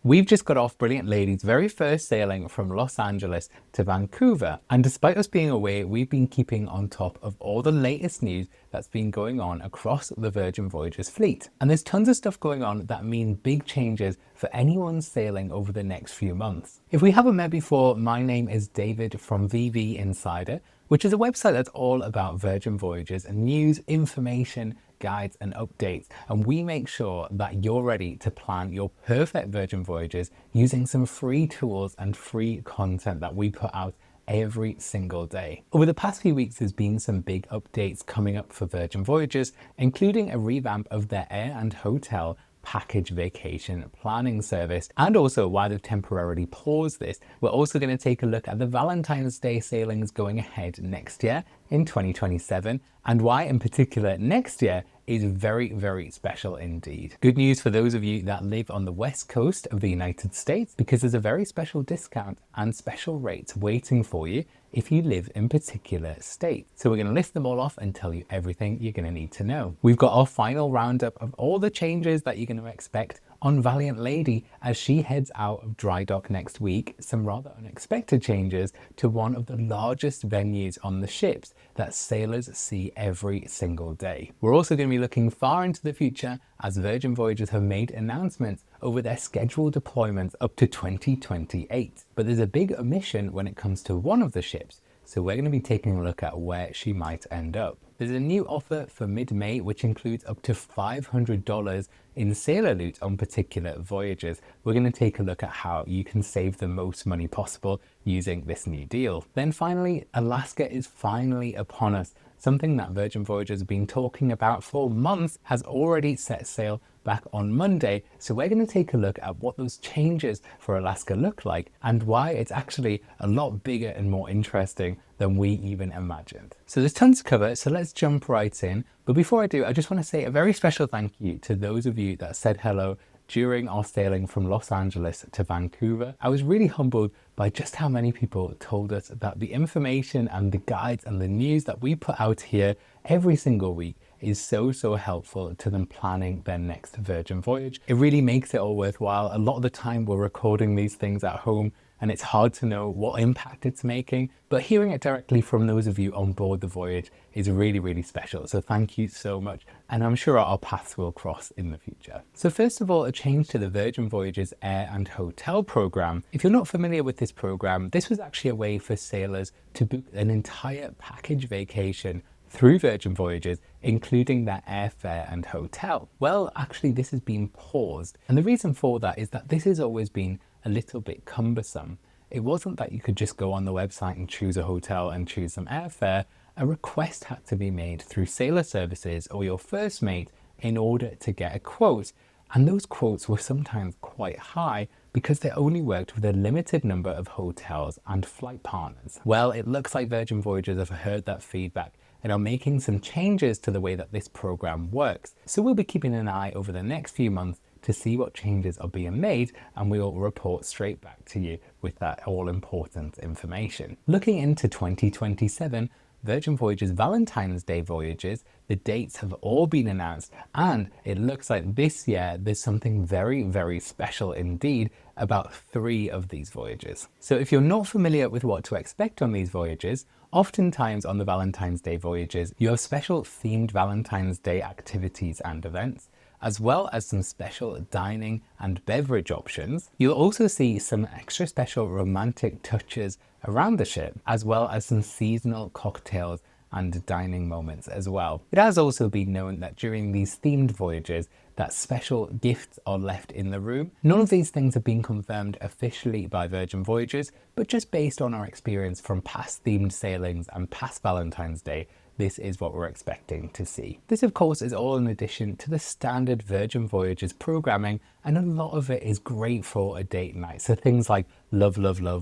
We've just got off Brilliant Lady's very first sailing from Los Angeles to Vancouver, and despite us being away, we've been keeping on top of all the latest news that's been going on across the Virgin Voyages fleet. And there's tons of stuff going on that mean big changes for anyone sailing over the next few months. If we haven't met before, my name is David from VV Insider, which is a website that's all about Virgin Voyages and news, information, guides and updates, and we make sure that you're ready to plan your perfect Virgin Voyages using some free tools and free content that we put out every single day. Over the past few weeks, there's been some big updates coming up for Virgin Voyages, including a revamp of their air and hotel package vacation planning service, and also why they've temporarily paused this. We're also going to take a look at the Valentine's Day sailings going ahead next year in 2027, and why in particular next year is very, very special indeed. Good news for those of you that live on the west coast of the United States, because there's a very special discount and special rates waiting for you if you live in particular states. So we're going to list them all off and tell you everything you're going to need to know. We've got our final roundup of all the changes that you're going to expect on Valiant Lady as she heads out of dry dock next week. Some rather unexpected changes to one of the largest venues on the ships that sailors see every single day. We're also going to be looking far into the future as Virgin Voyages have made announcements over their scheduled deployments up to 2028. But there's a big omission when it comes to one of the ships, so we're going to be taking a look at where she might end up. There's a new offer for mid-May which includes up to $500 in sailor loot on particular voyages. We're going to take a look at how you can save the most money possible using this new deal. Then finally, Alaska is finally upon us. Something that Virgin Voyages have been talking about for months has already set sail back on Monday. So we're going to take a look at what those changes for Alaska look like and why it's actually a lot bigger and more interesting than we even imagined. So there's tons to cover, so let's jump right in. But before I do, I just want to say a very special thank you to those of you that said hello during our sailing from Los Angeles to Vancouver. I was really humbled by just how many people told us that the information and the guides and the news that we put out here every single week is so helpful to them planning their next Virgin Voyage. It really makes it all worthwhile. A lot of the time we're recording these things at home and it's hard to know what impact it's making, but hearing it directly from those of you on board the voyage is really special. So thank you so much, and I'm sure our paths will cross in the future. So first of all, a change to the Virgin Voyages air and hotel program. If you're not familiar with this program, this was actually a way for sailors to book an entire package vacation through Virgin Voyages, including their airfare and hotel. Well, actually this has been paused, and the reason for that is that this has always been a little bit cumbersome. It wasn't that you could just go on the website and choose a hotel and choose some airfare. A request had to be made through Sailor Services or your first mate in order to get a quote, and those quotes were sometimes quite high because they only worked with a limited number of hotels and flight partners. Well, it looks like Virgin Voyages have heard that feedback and are making some changes to the way that this program works. So we'll be keeping an eye over the next few months to see what changes are being made, and we'll report straight back to you with that all-important information. Looking into 2027, Virgin Voyages Valentine's Day voyages, the dates have all been announced, and it looks like this year there's something very special indeed about 3 of these voyages. So if you're not familiar with what to expect on these voyages, oftentimes on the Valentine's Day voyages, you have special themed Valentine's Day activities and events, as well as some special dining and beverage options. You'll also see some extra special romantic touches around the ship, as well as some seasonal cocktails and dining moments as well. It has also been known that during these themed voyages that special gifts are left in the room. None of these things have been confirmed officially by Virgin Voyages, but just based on our experience from past themed sailings and past Valentine's Day, this is what we're expecting to see. This of course is all in addition to the standard Virgin Voyages programming, and a lot of it is great for a date night. So things like Love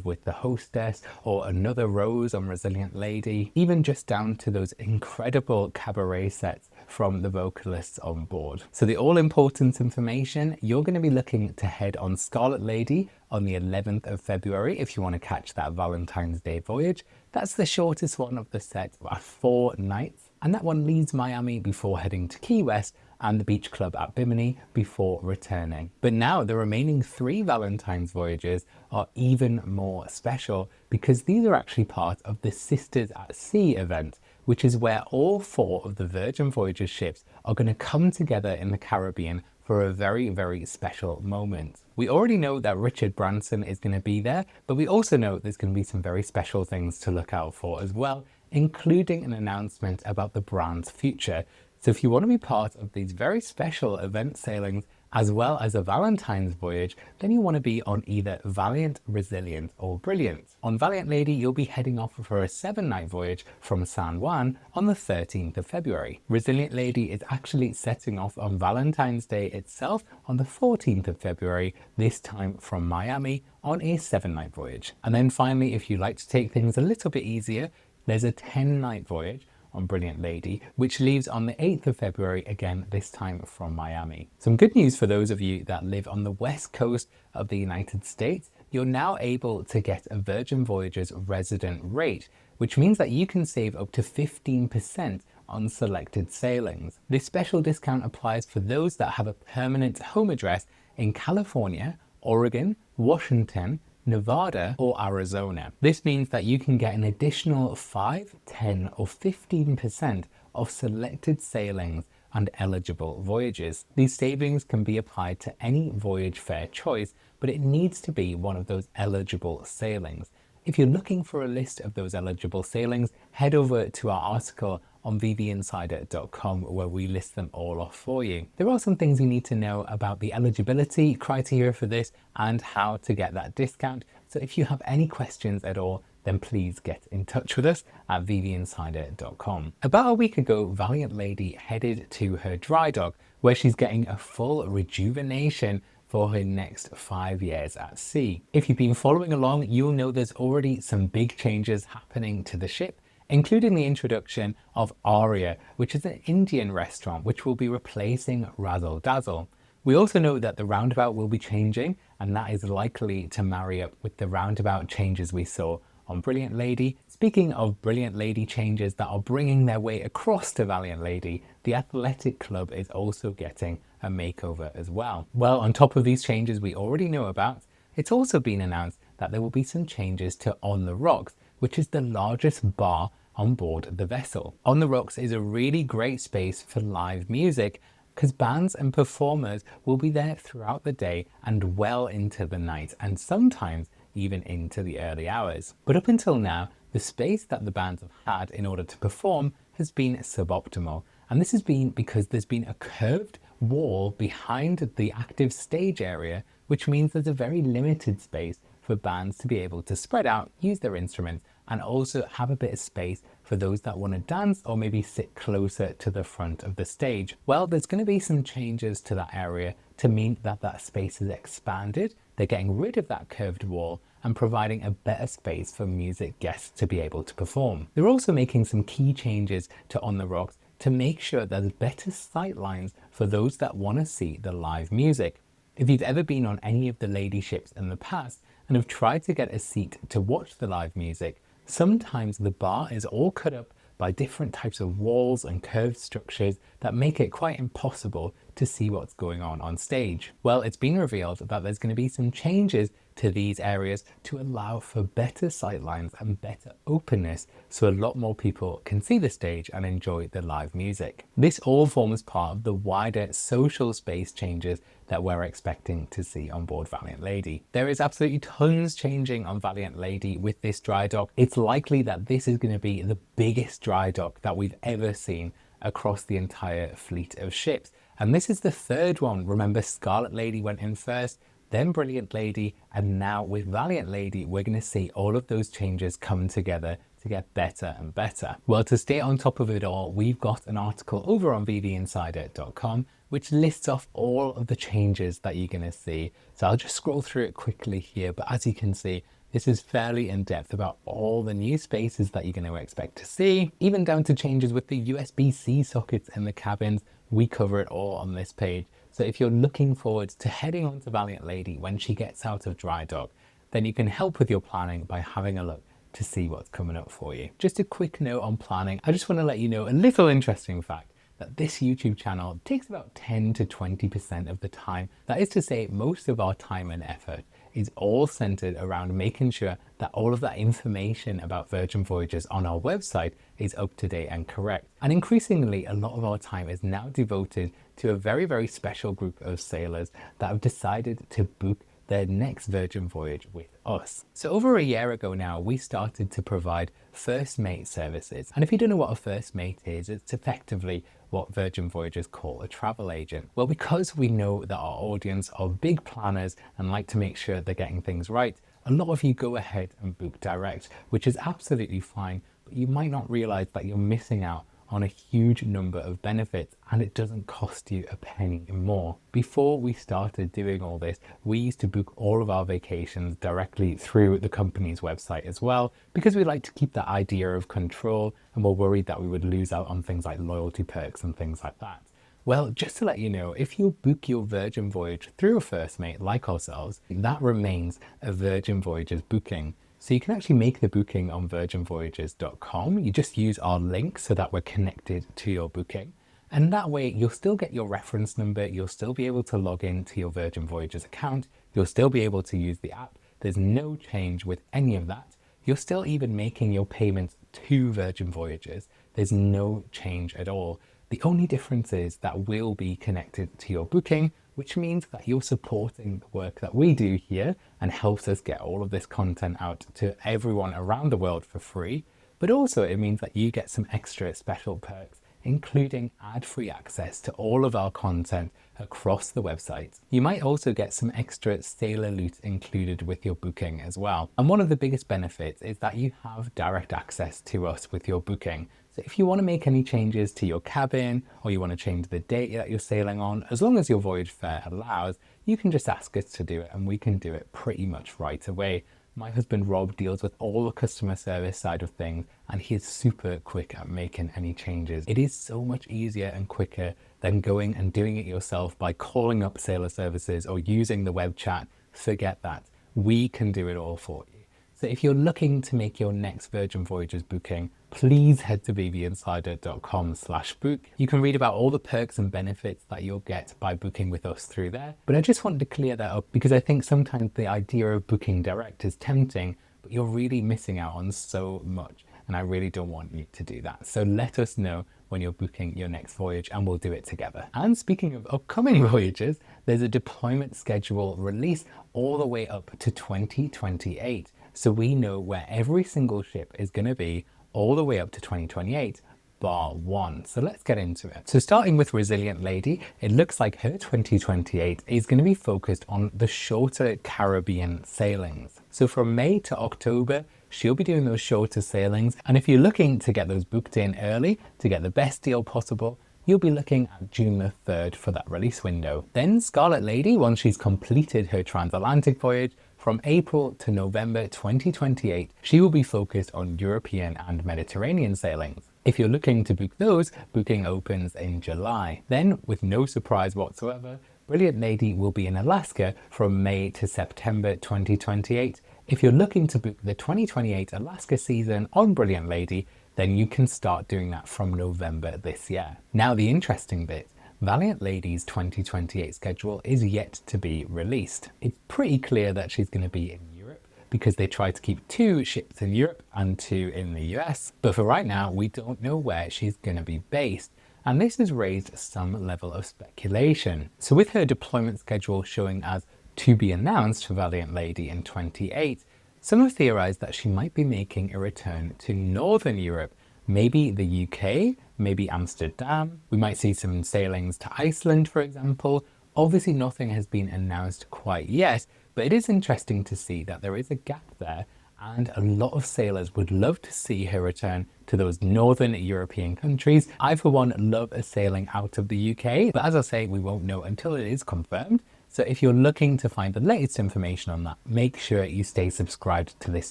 with the hostess, or Another Rose on Resilient Lady, even just down to those incredible cabaret sets from the vocalists on board. So the all-important information, you're going to be looking to head on Scarlet Lady on the 11th of February if you want to catch that Valentine's Day voyage. That's the shortest one of the set, 4 nights, and that one leaves Miami before heading to Key West and the beach club at Bimini before returning. But now the remaining 3 Valentine's Voyages are even more special because these are actually part of the Sisters at Sea event, which is where all 4 of the Virgin Voyages ships are going to come together in the Caribbean for a very, very special moment. We already know that Richard Branson is going to be there, but we also know there's going to be some very special things to look out for as well, including an announcement about the brand's future. So if you want to be part of these very special event sailings, as well as a Valentine's voyage, then you want to be on either Valiant, Resilient, or Brilliant. On Valiant Lady, you'll be heading off for a 7-night voyage from San Juan on the 13th of February. Resilient Lady is actually setting off on Valentine's Day itself on the 14th of February, this time from Miami on a 7-night voyage. And then finally, if you like to take things a little bit easier, there's a 10-night voyage on Brilliant Lady, which leaves on the 8th of February, again, this time from Miami. Some good news for those of you that live on the west coast of the United States. You're now able to get a Virgin Voyages resident rate, which means that you can save up to 15% on selected sailings. This special discount applies for those that have a permanent home address in California, Oregon, Washington, Nevada, or Arizona. This means that you can get an additional 5, 10, or 15% of selected sailings and eligible voyages. These savings can be applied to any voyage fare choice, but it needs to be one of those eligible sailings. If you're looking for a list of those eligible sailings, head over to our article on vvinsider.com where we list them all off for you. There are some things you need to know about the eligibility criteria for this and how to get that discount. So if you have any questions at all, then please get in touch with us at vvinsider.com. About a week ago, Valiant Lady headed to her dry dock where she's getting a full rejuvenation for her next 5 years at sea. If you've been following along, you'll know there's already some big changes happening to the ship, including the introduction of Aria, which is an Indian restaurant which will be replacing Razzle Dazzle. We also know that the roundabout will be changing, and that is likely to marry up with the roundabout changes we saw on Brilliant Lady. Speaking of Brilliant Lady changes that are bringing their way across to Valiant Lady, the Athletic Club is also getting a makeover as well. Well, on top of these changes we already know about, it's also been announced that there will be some changes to On the Rocks, which is the largest bar on board the vessel. On the Rocks is a really great space for live music because bands and performers will be there throughout the day and well into the night, and sometimes even into the early hours. But up until now, the space that the bands have had in order to perform has been suboptimal. And this has been because there's been a curved wall behind the active stage area, which means there's a very limited space for bands to be able to spread out, use their instruments, and also have a bit of space for those that want to dance or maybe sit closer to the front of the stage. Well, there's going to be some changes to that area to mean that that space is expanded. They're getting rid of that curved wall and providing a better space for music guests to be able to perform. They're also making some key changes to On the Rocks to make sure there's better sight lines for those that want to see the live music. If you've ever been on any of the lady ships in the past and have tried to get a seat to watch the live music, sometimes the bar is all cut up by different types of walls and curved structures that make it quite impossible to see what's going on stage. Well, it's been revealed that there's going to be some changes to these areas to allow for better sightlines and better openness so a lot more people can see the stage and enjoy the live music. This all forms part of the wider social space changes that we're expecting to see on board Valiant Lady. There is absolutely tons changing on Valiant Lady with this dry dock. It's likely that this is going to be the biggest dry dock that we've ever seen across the entire fleet of ships. And this is the third one. Remember, Scarlet Lady went in first, then Brilliant Lady, and now with Valiant Lady, we're going to see all of those changes come together to get better and better. Well, to stay on top of it all, we've got an article over on vvinsider.com which lists off all of the changes that you're going to see. So I'll just scroll through it quickly here, but as you can see, this is fairly in depth about all the new spaces that you're going to expect to see, even down to changes with the USB-C sockets in the cabins. We cover it all on this page. So if you're looking forward to heading on to Valiant Lady when she gets out of dry dock, then you can help with your planning by having a look to see what's coming up for you. Just a quick note on planning. I just want to let you know a little interesting fact that this YouTube channel takes about 10 to 20% of the time. That is to say, most of our time and effort is all centered around making sure that all of that information about Virgin Voyages on our website is up to date and correct. And increasingly, a lot of our time is now devoted to a very, very special group of sailors that have decided to book their next Virgin Voyage with us. So over a year ago now, we started to provide first mate services. And if you don't know what a first mate is, it's effectively what Virgin Voyages call a travel agent. Well, because we know that our audience are big planners and like to make sure they're getting things right, a lot of you go ahead and book direct, which is absolutely fine, but you might not realize that you're missing out on a huge number of benefits, and it doesn't cost you a penny more. Before we started doing all this, we used to book all of our vacations directly through the company's website as well, because we like to keep that idea of control, and we're worried that we would lose out on things like loyalty perks and things like that. Well, just to let you know, if you book your Virgin Voyage through a first mate like ourselves, that remains a Virgin Voyages booking. So you can actually make the booking on virginvoyages.com. You just use our link so that we're connected to your booking. And that way you'll still get your reference number. You'll still be able to log in to your Virgin Voyages account. You'll still be able to use the app. There's no change with any of that. You're still even making your payments to Virgin Voyages. There's no change at all. The only difference is that we'll be connected to your booking, which means that you're supporting the work that we do here and helps us get all of this content out to everyone around the world for free. But also it means that you get some extra special perks, including ad-free access to all of our content across the website. You might also get some extra sailor loot included with your booking as well. And one of the biggest benefits is that you have direct access to us with your booking. So if you want to make any changes to your cabin, or you want to change the date that you're sailing on, as long as your voyage fare allows, you can just ask us to do it, and we can do it pretty much right away. My husband Rob deals with all the customer service side of things, and he is super quick at making any changes. It is so much easier and quicker than going and doing it yourself by calling up sailor services or using the web chat. Forget that. We can do it all for you. So if you're looking to make your next Virgin Voyages booking, please head to vvinsider.com/book. You can read about all the perks and benefits that you'll get by booking with us through there. But I just wanted to clear that up because I think sometimes the idea of booking direct is tempting, but you're really missing out on so much. And I really don't want you to do that. So let us know when you're booking your next voyage and we'll do it together. And speaking of upcoming voyages, there's a deployment schedule release all the way up to 2028. So we know where every single ship is going to be all the way up to 2028, bar one. So let's get into it. So starting with Resilient Lady, it looks like her 2028 is going to be focused on the shorter Caribbean sailings. So from May to October, she'll be doing those shorter sailings. And if you're looking to get those booked in early to get the best deal possible, you'll be looking at June the 3rd for that release window. Then Scarlet Lady, once she's completed her transatlantic voyage, from April to November 2028, she will be focused on European and Mediterranean sailings. If you're looking to book those, booking opens in July. Then, with no surprise whatsoever, Brilliant Lady will be in Alaska from May to September 2028. If you're looking to book the 2028 Alaska season on Brilliant Lady, then you can start doing that from November this year. Now the interesting bit. Valiant Lady's 2028 schedule is yet to be released. It's pretty clear that she's going to be in Europe because they try to keep 2 ships in Europe and 2 in the US. But for right now, we don't know where she's going to be based. And this has raised some level of speculation. So with her deployment schedule showing as to be announced for Valiant Lady in 28, some have theorized that she might be making a return to Northern Europe, maybe the UK, maybe Amsterdam. We might see some sailings to Iceland, for example. Obviously, nothing has been announced quite yet, but it is interesting to see that there is a gap there, and a lot of sailors would love to see her return to those Northern European countries. I, for one, love a sailing out of the UK, but as I say, we won't know until it is confirmed. So if you're looking to find the latest information on that, make sure you stay subscribed to this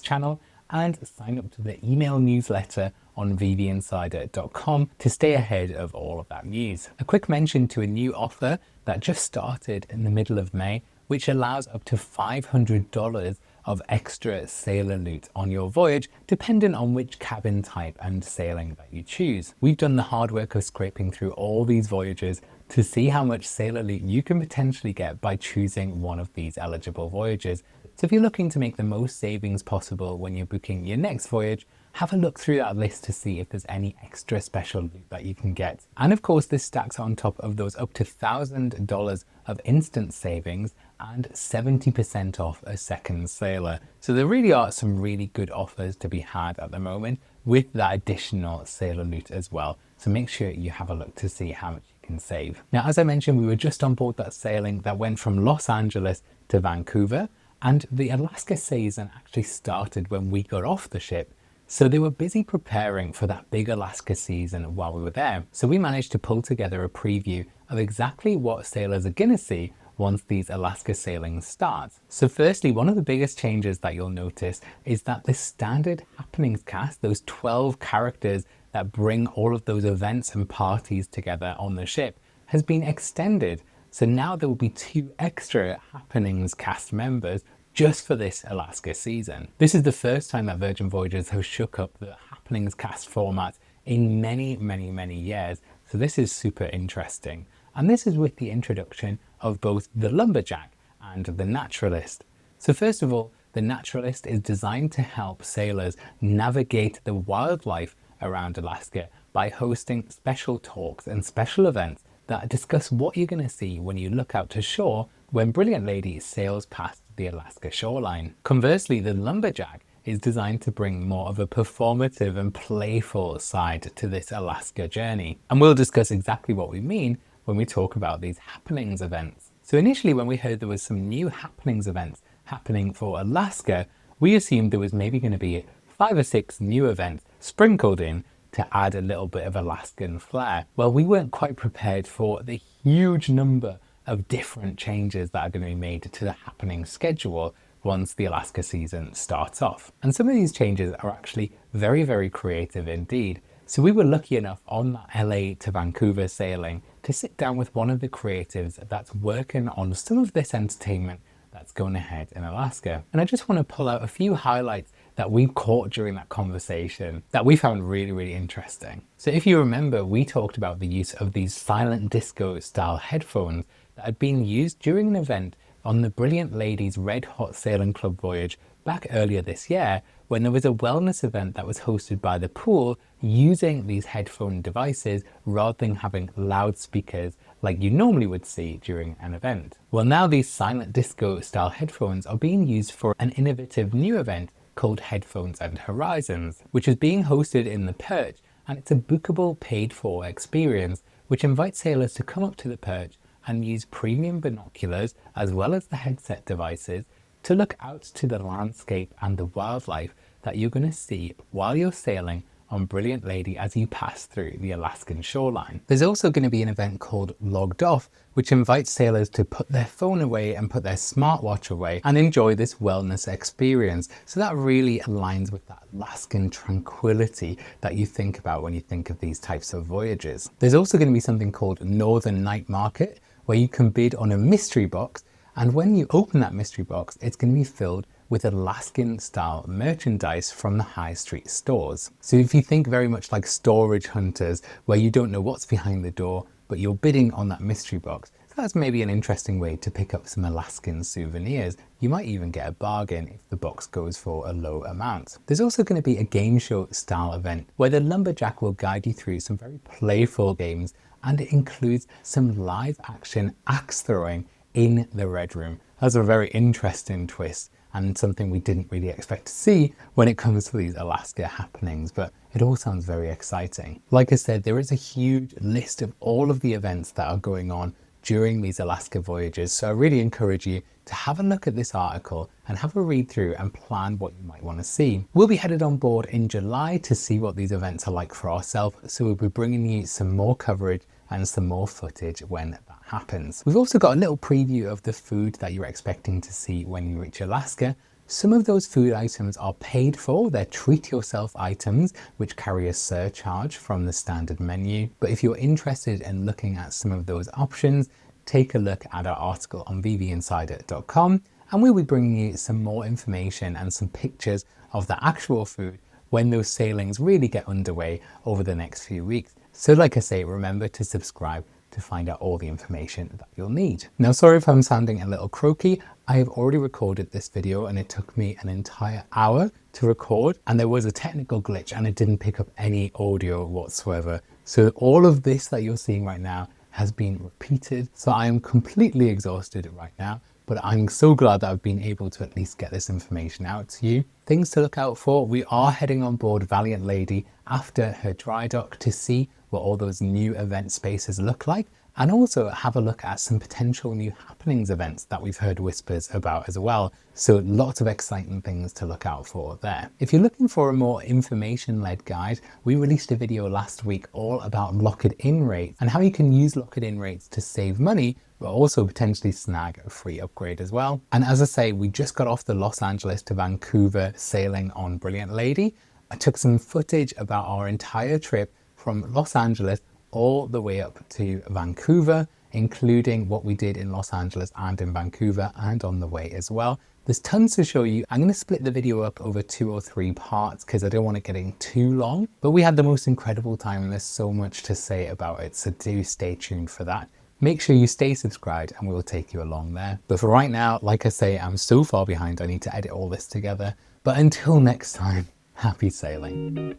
channel and sign up to the email newsletter on vvinsider.com to stay ahead of all of that news. A quick mention to a new offer that just started in the middle of May, which allows up to $500 of extra sailor loot on your voyage, depending on which cabin type and sailing that you choose. We've done the hard work of scraping through all these voyages to see how much sailor loot you can potentially get by choosing one of these eligible voyages. So if you're looking to make the most savings possible when you're booking your next voyage, have a look through that list to see if there's any extra special loot that you can get. And of course, this stacks on top of those up to $1,000 of instant savings and 70% off a second sailor. So there really are some really good offers to be had at the moment with that additional sailor loot as well. So make sure you have a look to see how much you can save. Now, as I mentioned, we were just on board that sailing that went from Los Angeles to Vancouver, and the Alaska season actually started when we got off the ship. So they were busy preparing for that big Alaska season while we were there. So we managed to pull together a preview of exactly what sailors are gonna see once these Alaska sailings start. So firstly, one of the biggest changes that you'll notice is that the standard happenings cast, those 12 characters that bring all of those events and parties together on the ship, has been extended. So now there will be 2 extra happenings cast members just for this Alaska season. This is the first time that Virgin Voyages has shook up the happenings cast format in many years. So this is super interesting. And this is with the introduction of both the Lumberjack and the Naturalist. So first of all, the Naturalist is designed to help sailors navigate the wildlife around Alaska by hosting special talks and special events that discuss what you're going to see when you look out to shore when Brilliant Lady sails past the Alaska shoreline. Conversely, the Lumberjack is designed to bring more of a performative and playful side to this Alaska journey. And we'll discuss exactly what we mean when we talk about these happenings events. So initially, when we heard there was some new happenings events happening for Alaska, we assumed there was maybe going to be 5 or 6 new events sprinkled in to add a little bit of Alaskan flair. Well, we weren't quite prepared for the huge number of different changes that are going to be made to the happening schedule once the Alaska season starts off. And some of these changes are actually very creative indeed. So we were lucky enough on that LA to Vancouver sailing to sit down with one of the creatives that's working on some of this entertainment that's going ahead in Alaska. And I just want to pull out a few highlights that we caught during that conversation that we found really interesting. So if you remember, we talked about the use of these silent disco style headphones that had been used during an event on the Brilliant Lady's Red Hot Sailing Club voyage back earlier this year, when there was a wellness event that was hosted by the pool using these headphone devices rather than having loudspeakers like you normally would see during an event. Well, now these silent disco style headphones are being used for an innovative new event called Headphones and Horizons, which is being hosted in the Perch, and it's a bookable paid for experience which invites sailors to come up to the Perch and use premium binoculars as well as the headset devices to look out to the landscape and the wildlife that you're going to see while you're sailing on Brilliant Lady as you pass through the Alaskan shoreline. There's also going to be an event called Logged Off, which invites sailors to put their phone away and put their smartwatch away and enjoy this wellness experience. So that really aligns with that Alaskan tranquility that you think about when you think of these types of voyages. There's also going to be something called Northern Night Market, where you can bid on a mystery box, and when you open that mystery box, it's going to be filled with Alaskan style merchandise from the high street stores. So if you think very much like storage hunters, where you don't know what's behind the door, but you're bidding on that mystery box, so that's maybe an interesting way to pick up some Alaskan souvenirs. You might even get a bargain if the box goes for a low amount. There's also going to be a game show style event where the Lumberjack will guide you through some very playful games, and it includes some live action axe throwing in the Red Room. That's a very interesting twist and something we didn't really expect to see when it comes to these Alaska happenings, but it all sounds very exciting. Like I said, there is a huge list of all of the events that are going on during these Alaska voyages, so I really encourage you to have a look at this article and have a read through and plan what you might want to see. We'll be headed on board in July to see what these events are like for ourselves, so we'll be bringing you some more coverage and some more footage when that happens. We've also got a little preview of the food that you're expecting to see when you reach Alaska. Some of those food items are paid for, they're treat yourself items which carry a surcharge from the standard menu. But if you're interested in looking at some of those options, take a look at our article on vvinsider.com and we'll be bringing you some more information and some pictures of the actual food when those sailings really get underway over the next few weeks. So like I say, remember to subscribe to find out all the information that you'll need. Now, sorry if I'm sounding a little croaky. I have already recorded this video and it took me an entire hour to record, and there was a technical glitch and it didn't pick up any audio whatsoever. So all of this that you're seeing right now has been repeated. So I am completely exhausted right now, but I'm so glad that I've been able to at least get this information out to you. Things to look out for: we are heading on board Valiant Lady after her dry dock to see what all those new event spaces look like, and also have a look at some potential new happenings events that we've heard whispers about as well. So lots of exciting things to look out for there. If you're looking for a more information-led guide, we released a video last week all about lock-it-in rates and how you can use lock-it-in rates to save money, but also potentially snag a free upgrade as well. And as I say, we just got off the Los Angeles to Vancouver sailing on Brilliant Lady. I took some footage about our entire trip from Los Angeles all the way up to Vancouver, including what we did in Los Angeles and in Vancouver and on the way as well. There's tons to show you. I'm going to split the video up over 2 or 3 parts because I don't want it getting too long, but we had the most incredible time and there's so much to say about it, so do stay tuned for that. Make sure you stay subscribed and we'll take you along there. But for right now, like I say, I'm so far behind, I need to edit all this together. But until next time, happy sailing.